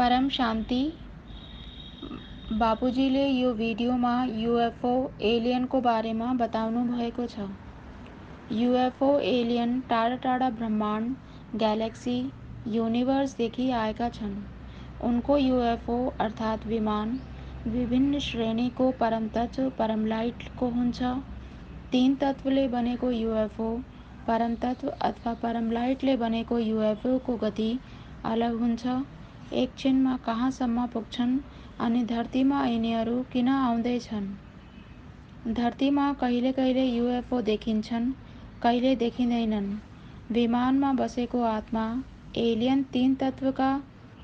परम शांति बापूजीले यो भिडियोमा युएफओ एलियनको बारेमा बताउनु भएको छ। युएफओ एलियन टाढा टाढा ब्रह्माण्ड ग्यालेक्सी युनिभर्सदेखि आएका छन्। उनको युएफओ अर्थात् विमान विभिन्न श्रेणीको परम तत्व परम लाइटको हुन्छ। तीन तत्वले बनेको युएफओ परम तत्व अथवा परम लाइटले बनेको युएफओको गति अलग हुन्छ। एक क्षणमा कहाँसम्म पुग्छन् अनि धरतीमा यिनीहरू किन आउँदैछन्। धरतीमा कहिले कहिले युएफओ देखिन्छन्, कहिले देखिँदैनन्। विमानमा बसेको आत्मा एलियन तीन तत्वका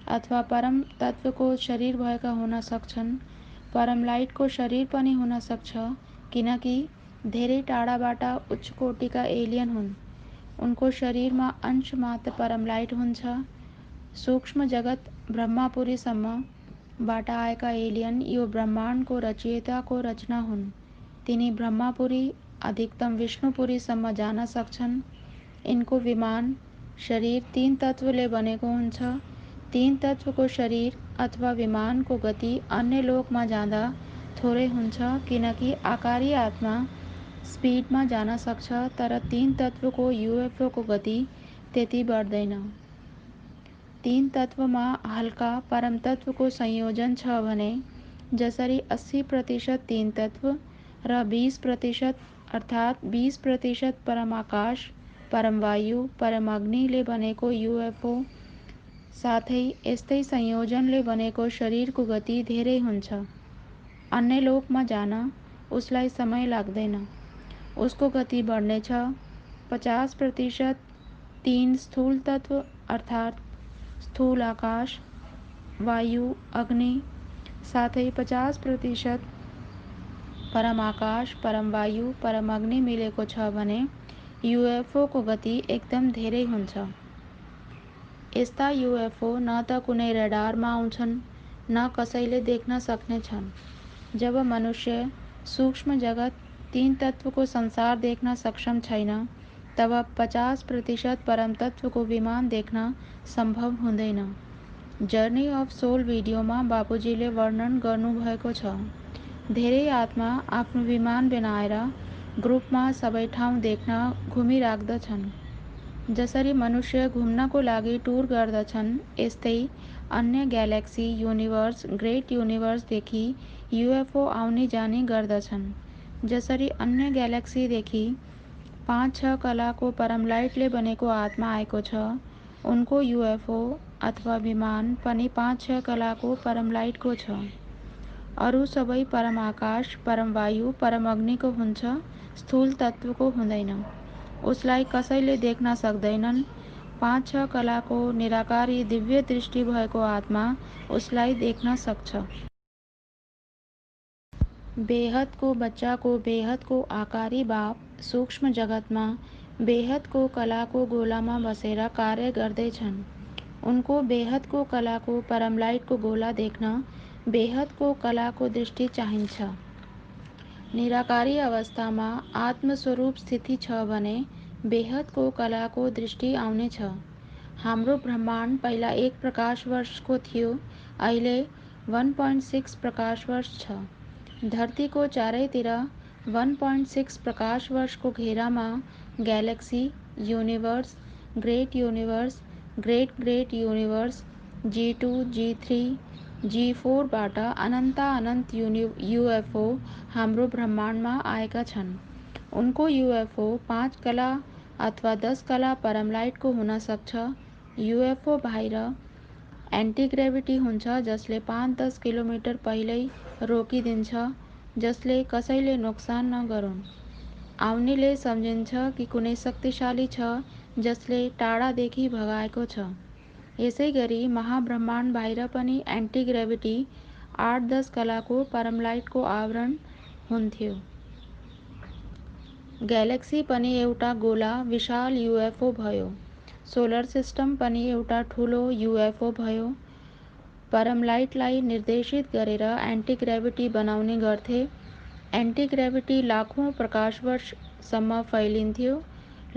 अथवा परम तत्वको शरीर भएका हुन सक्छन्। परम लाइटको शरीर पनि हुन सक्छ, किनकि धेरै टाढाबाट उच्च कोटिका एलियन हुन्। उनको शरीरमा अंश मात्र परम लाइट हुन्छ। सूक्ष्म जगत ब्रह्मापुरीसम्मबाट आएका एलियन यो ब्रह्माण्डको रचयिताको रचना हुन्। तिनी ब्रह्मापुरी अधिकतम विष्णुपुरीसम्म जान सक्छन्। यिनको विमान शरीर तीन तत्वले बनेको हुन्छ। तीन तत्वको शरीर अथवा विमानको गति अन्य लोकमा जाँदा थोरै हुन्छ, किनकि आकारी आत्मा स्पिडमा जान सक्छ, तर तीन तत्वको युएफओको गति त्यति बढ्दैन। तीन तत्वमा हल्का परम तत्वको संयोजन छ भने जसरी 80% तीन तत्व र 20% अर्थात् 20% परम आकाश परम वायु परम अग्निले बनेको युएफओ साथै यस्तै संयोजनले बनेको शरीरको गति धेरै हुन्छ। अन्य लोकमा जान उसलाई समय लाग्दैन। उसको गति बढ्नेछ। 50% तीन स्थूल तत्व अर्थात् स्थूल आकाश वायु अग्नि साथै 50% परम आकाश परम वायु परम अग्नि मिलेको छ भने युएफओको गति एकदम धेरै हुन्छ। यस्ता युएफओ न त कुनै रडारमा आउँछन्, न कसैले देख्न सक्ने छन्। जब मनुष्य सूक्ष्म जगत तीन तत्वको संसार देख्न सक्षम छैन, तब 50% परम तत्वको विमान देख्न सम्भव हुँदैन। जर्नी अफ सोल भिडियोमा बापूजीले वर्णन गर्नुभएको छ। धेरै आत्मा आफ्नो विमान बनाएर ग्रुपमा सबै ठाउँ देख्न घुमिराख्दछन्। जसरी मनुष्य घुम्नको लागि टुर गर्दछन्, यस्तै अन्य ग्यालेक्सी युनिभर्स ग्रेट युनिभर्सदेखि युएफओ आउने जाने गर्दछन्। जसरी अन्य ग्यालेक्सीदेखि 5-6 कलाको परम लाइटले बनेको आत्मा आएको छ, उनको युएफओ अथवा विमान पनि 5-6 कलाको परम लाइटको छ। अरू सबै परम आकाश परम वायु परम अग्निको हुन्छ, स्थूल तत्वको हुँदैन। उसलाई कसैले देख्न सक्दैनन्। 5-6 कलाको निराकारी दिव्य दृष्टि भएको आत्मा उसलाई देख्न सक्छ। बेहदको बच्चाको बेहदको आकारी बाप सूक्ष्म जगतमा बेहदको कलाको गोलामा बसेर कार्य गर्दैछन्। उनको बेहदको कलाको परम लाइटको गोला देख्न बेहदको कलाको दृष्टि चाहिन्छ। निराकारी अवस्थामा आत्मस्वरूप स्थिति छ भने बेहदको कलाको दृष्टि आउनेछ। हाम्रो ब्रह्माण्ड पहिला 1 प्रकाश वर्षको थियो, अहिले 1.6 प्रकाश वर्ष छ। धरतीको चारैतिर 1.6 प्रकाश वर्षको घेरामा galaxy universe great universe great great universe G2 G3 G4 बाट अनन्त युएफओ हाम्रो ब्रह्माण्डमा आएका छन्। उनको युएफओ 5 कला अथवा 10 कला परम लाइटको हुन सक्छ। युएफओ बाहिर एन्टी ग्रेभिटी हुन्छ, जसले 5-10 किलोमिटर पहिल्यै रोकिदिन्छ, जसले कसैले नोक्सान नगरून्। आउनेले सम्झिन्छ कि कुनै शक्तिशाली छ जसले टाढादेखि भगाएको छ। यसैगरी महाब्रह्माण्ड बाहिर पनि एन्टी ग्रेभिटी 8-10 कलाको परम लाइटको आवरण हुन्थ्यो। ग्यालेक्सी पनि एउटा गोला विशाल युएफओ भयो। सोलर सिस्टम पनि एउटा ठुलो युएफओ भयो। परम लाइटलाई निर्देशित गरेर एन्टी ग्रेभिटी बनाउने गर्थे। एन्टी ग्रेभिटी लाखौं प्रकाश वर्षसम्म फैलिन्थ्यो।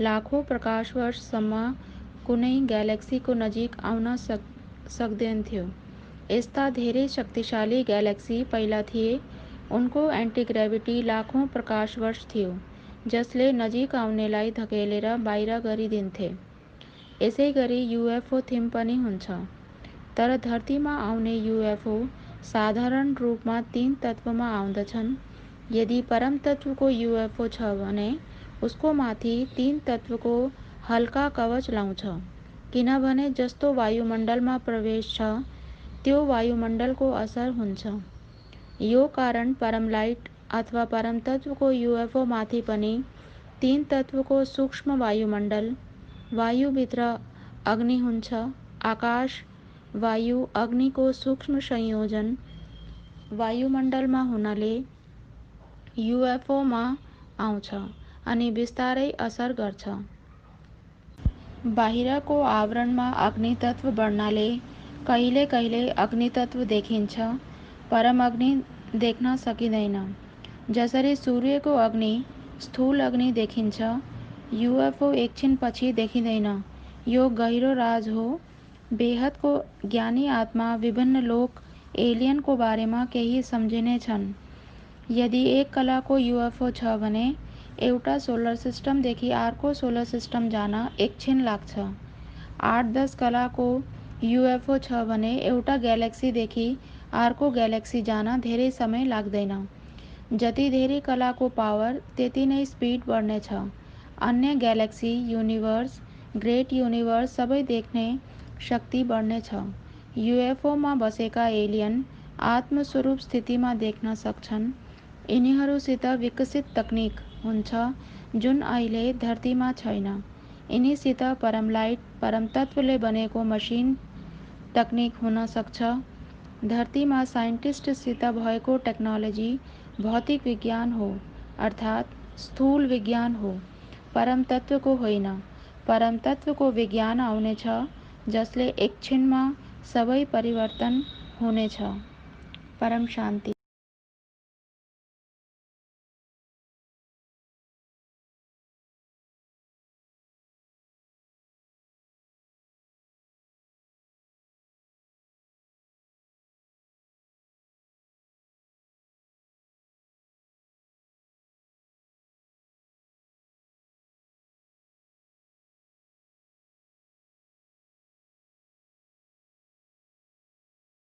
लाखौं प्रकाश वर्षसम्म कुनै ग्यालेक्सीको नजिक आउन सक्दैनथ्यो। यस्ता धेरै शक्तिशाली ग्यालेक्सी पहिला थिए। उनको एन्टी-ग्रेभिटी लाखौँ प्रकाश वर्ष थियो, जसले नजिक आउनेलाई धकेलेर बाहिर गरिदिन्थे। यसै गरी युएफओ थिम पनि हुन्छ। तर धरतीमा आउने युएफओ साधारण रूपमा 3 तत्वमा आउँदछन्। यदि परम तत्वको युएफओ छ भने उसको माथि 3 तत्वको हल्का कवच लाउँछ, किनभने जस्तो वायुमण्डलमा प्रवेश छ त्यो वायुमण्डलको असर हुन्छ। यो कारण परमलाइट अथवा परम तत्वको युएफओ माथि पनि 3 तत्वको सूक्ष्म वायुमण्डल, वायुभित्र अग्नि हुन्छ। आकाश, वायु, अग्निको सूक्ष्म संयोजन वायुमण्डलमा हुनाले युएफओमा आउँछ अनि बिस्तारै असर गर्छ। बाहिरको आवरणमा अग्नि तत्व बढ्नाले कहिले कहिले अग्नि तत्व देखिन्छ, परम अग्नि देख्न सकिँदैन। जसरी सूर्यको अग्नि स्थूल अग्नि देखिन्छ, युएफओ एकछिन पछि देखिँदैन। यो गहिरो राज हो। बेहदको ज्ञानी आत्मा विभिन्न लोक एलियनको बारेमा केही सम्झिने छन्। यदि एक कलाको युएफओ छ भने एउटा सोलर सिस्टमदेखि अर्को सोलर सिस्टम जान एकछिन लाग्छ। 8-10 कलाको युएफओ छ भने एउटा ग्यालेक्सीदेखि अर्को ग्यालेक्सी जान धेरै समय लाग्दैन। जति धेरै कलाको पावर त्यति नै स्पिड बढ्नेछ। अन्य ग्यालेक्सी, युनिभर्स, ग्रेट युनिभर्स सबै देख्ने शक्ति बढ्नेछ। युएफओमा बसेका एलियन आत्मस्वरूप स्थितिमा देख्न सक्छन्। यिनीहरूसित विकसित तकनिक हुन्छ जुन अहिले धरतीमा छैन। यिनीसित परमलाइट, परम तत्वले बनेको मसिन तकनिक हुन सक्छ। धरतीमा साइन्टिस्टसित भएको टेक्नोलोजी भौतिक विज्ञान हो, अर्थात् स्थूल विज्ञान हो, परम तत्वको होइन। परम तत्वको विज्ञान आउनेछ, जसले एकछिनमा सबै परिवर्तन हुनेछ। परम शान्ति।